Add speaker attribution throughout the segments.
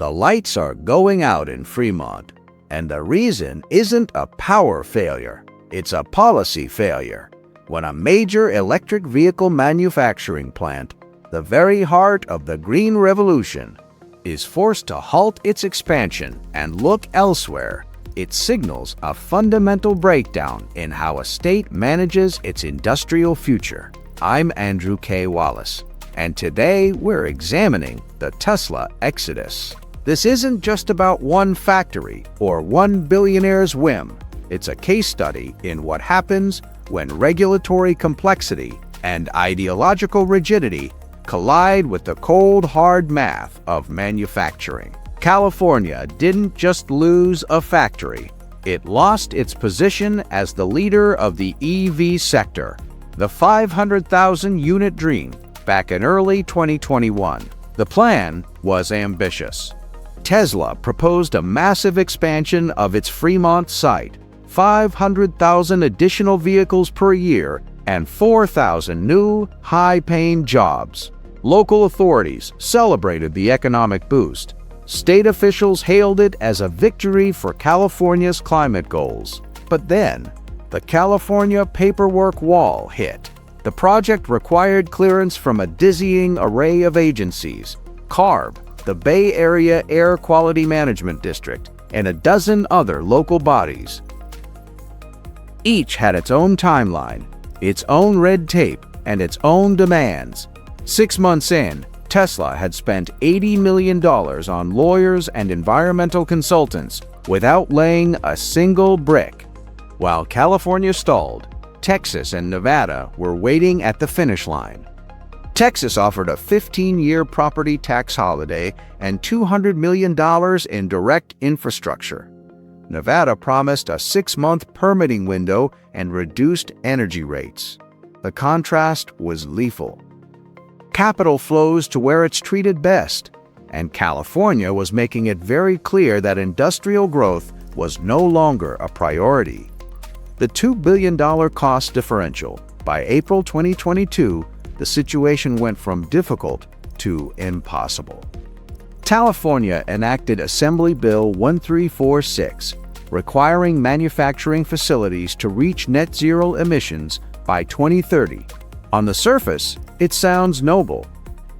Speaker 1: The lights are going out in Fremont, and the reason isn't a power failure, it's a policy failure. When a major electric vehicle manufacturing plant, the very heart of the Green Revolution, is forced to halt its expansion and look elsewhere, it signals a fundamental breakdown in how a state manages its industrial future. I'm Andrew K. Wallace, and today we're examining the Tesla exodus. This isn't just about one factory or one billionaire's whim. It's a case study in what happens when regulatory complexity and ideological rigidity collide with the cold, hard math of manufacturing. California didn't just lose a factory. It lost its position as the leader of the EV sector, the 500,000-unit dream, back in early 2021. The plan was ambitious. Tesla proposed a massive expansion of its Fremont site, 500,000 additional vehicles per year, and 4,000 new, high-paying jobs. Local authorities celebrated the economic boost. State officials hailed it as a victory for California's climate goals. But then, the California paperwork wall hit. The project required clearance from a dizzying array of agencies: CARB, the Bay Area Air Quality Management District, and a dozen other local bodies. Each had its own timeline, its own red tape, and its own demands. 6 months in, Tesla had spent $80 million on lawyers and environmental consultants without laying a single brick. While California stalled, Texas and Nevada were waiting at the finish line. Texas offered a 15-year property tax holiday and $200 million in direct infrastructure. Nevada promised a 6-month permitting window and reduced energy rates. The contrast was lethal. Capital flows to where it's treated best, and California was making it very clear that industrial growth was no longer a priority. The $2 billion cost differential. By April 2022, the situation went from difficult to impossible. California enacted Assembly Bill 1346, requiring manufacturing facilities to reach net zero emissions by 2030. On the surface, it sounds noble,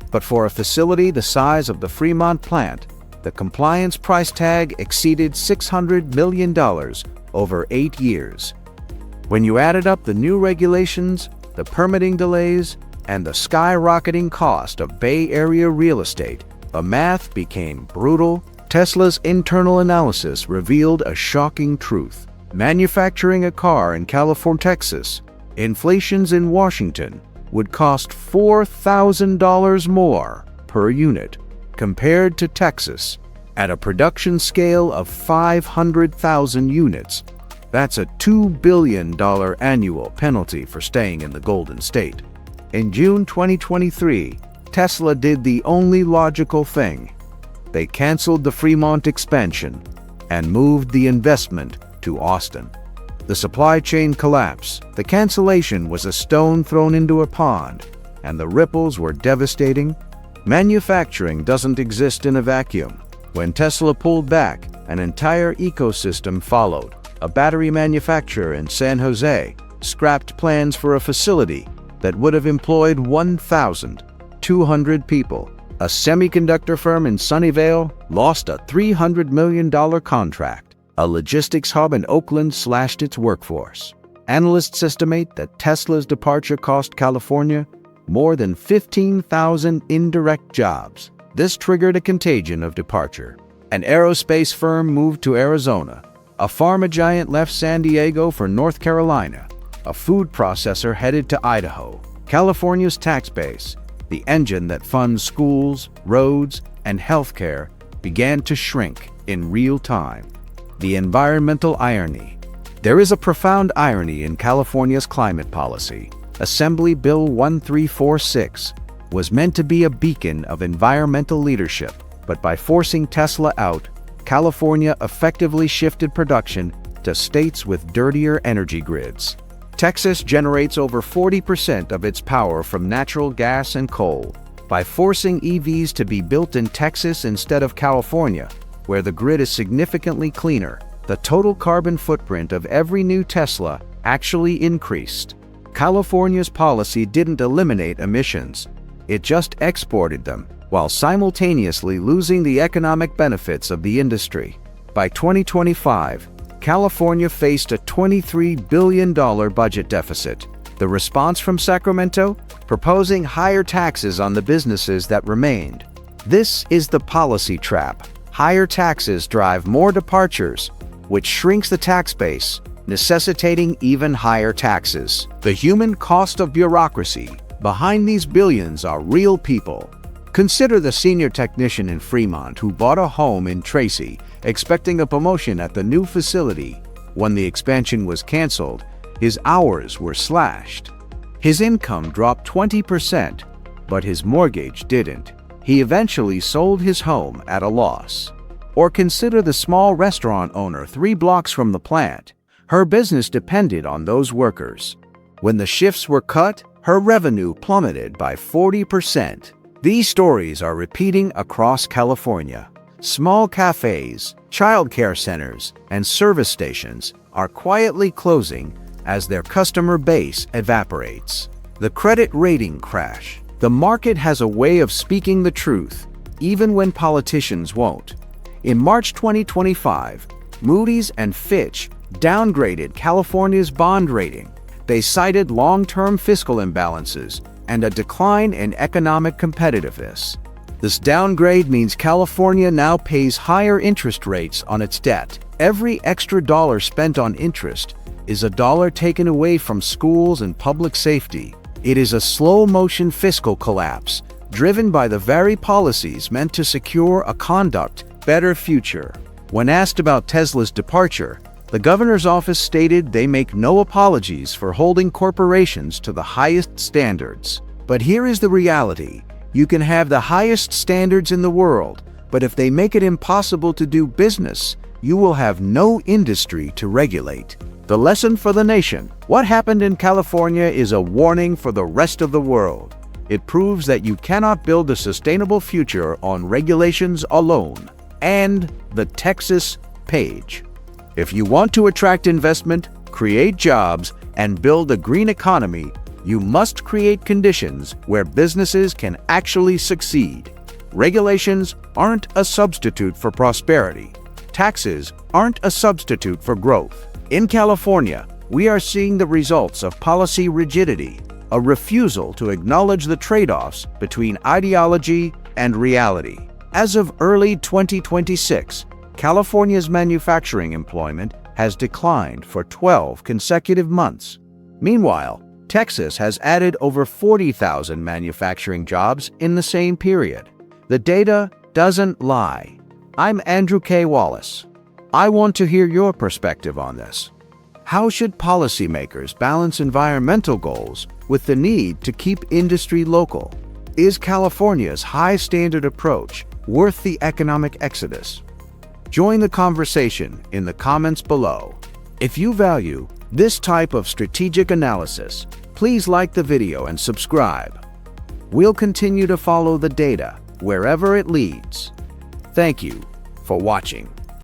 Speaker 1: but for a facility the size of the Fremont plant, the compliance price tag exceeded $600 million over 8 years. When you added up the new regulations, the permitting delays, and the skyrocketing cost of Bay Area real estate, the math became brutal. Tesla's internal analysis revealed a shocking truth. Manufacturing a car in California, Texas, inflation's in Washington, would cost $4,000 more per unit compared to Texas. At a production scale of 500,000 units, that's a $2 billion annual penalty for staying in the Golden State. In June 2023, Tesla did the only logical thing. They canceled the Fremont expansion and moved the investment to Austin. The supply chain collapsed. The cancellation was a stone thrown into a pond, and the ripples were devastating. Manufacturing doesn't exist in a vacuum. When Tesla pulled back, an entire ecosystem followed. A battery manufacturer in San Jose scrapped plans for a facility that would have employed 1,200 people. A semiconductor firm in Sunnyvale lost a $300 million contract. A logistics hub in Oakland slashed its workforce. Analysts estimate that Tesla's departure cost California more than 15,000 indirect jobs. This triggered a contagion of departure. An aerospace firm moved to Arizona. A pharma giant left San Diego for North Carolina. A food processor headed to Idaho. California's tax base, the engine that funds schools, roads, and healthcare, began to shrink in real time. The environmental irony. There is a profound irony in California's climate policy. Assembly Bill 1346 was meant to be a beacon of environmental leadership, but by forcing Tesla out, California effectively shifted production to states with dirtier energy grids. Texas generates over 40% of its power from natural gas and coal. By forcing EVs to be built in Texas instead of California, where the grid is significantly cleaner, the total carbon footprint of every new Tesla actually increased. California's policy didn't eliminate emissions, it just exported them, while simultaneously losing the economic benefits of the industry. By 2025, California faced a $23 billion budget deficit. The response from Sacramento? Proposing higher taxes on the businesses that remained. This is the policy trap. Higher taxes drive more departures, which shrinks the tax base, necessitating even higher taxes. The human cost of bureaucracy. Behind these billions are real people. Consider the senior technician in Fremont who bought a home in Tracy, expecting a promotion at the new facility. When the expansion was canceled, his hours were slashed. His income dropped 20%, but his mortgage didn't. He eventually sold his home at a loss. Or consider the small restaurant owner 3 blocks from the plant. Her business depended on those workers. When the shifts were cut, her revenue plummeted by 40%. These stories are repeating across California. Small cafes, childcare centers, and service stations are quietly closing as their customer base evaporates. The credit rating crash. The market has a way of speaking the truth, even when politicians won't. In March 2025, Moody's and Fitch downgraded California's bond rating. They cited long-term fiscal imbalances and a decline in economic competitiveness. This downgrade means California now pays higher interest rates on its debt. Every extra dollar spent on interest is a dollar taken away from schools and public safety. It is a slow-motion fiscal collapse, driven by the very policies meant to secure a better future. When asked about Tesla's departure, the governor's office stated they make no apologies for holding corporations to the highest standards. But here is the reality. You can have the highest standards in the world, but if they make it impossible to do business, you will have no industry to regulate. The lesson for the nation: what happened in California is a warning for the rest of the world. It proves that you cannot build a sustainable future on regulations alone. And the Texas page. If you want to attract investment, create jobs, and build a green economy, you must create conditions where businesses can actually succeed. Regulations aren't a substitute for prosperity. Taxes aren't a substitute for growth. In California, we are seeing the results of policy rigidity, a refusal to acknowledge the trade-offs between ideology and reality. As of early 2026, California's manufacturing employment has declined for 12 consecutive months. Meanwhile, Texas has added over 40,000 manufacturing jobs in the same period. The data doesn't lie. I'm Andrew K. Wallace. I want to hear your perspective on this. How should policymakers balance environmental goals with the need to keep industry local? Is California's high-standard approach worth the economic exodus? Join the conversation in the comments below. If you value this type of strategic analysis, please like the video and subscribe. We'll continue to follow the data wherever it leads. Thank you for watching.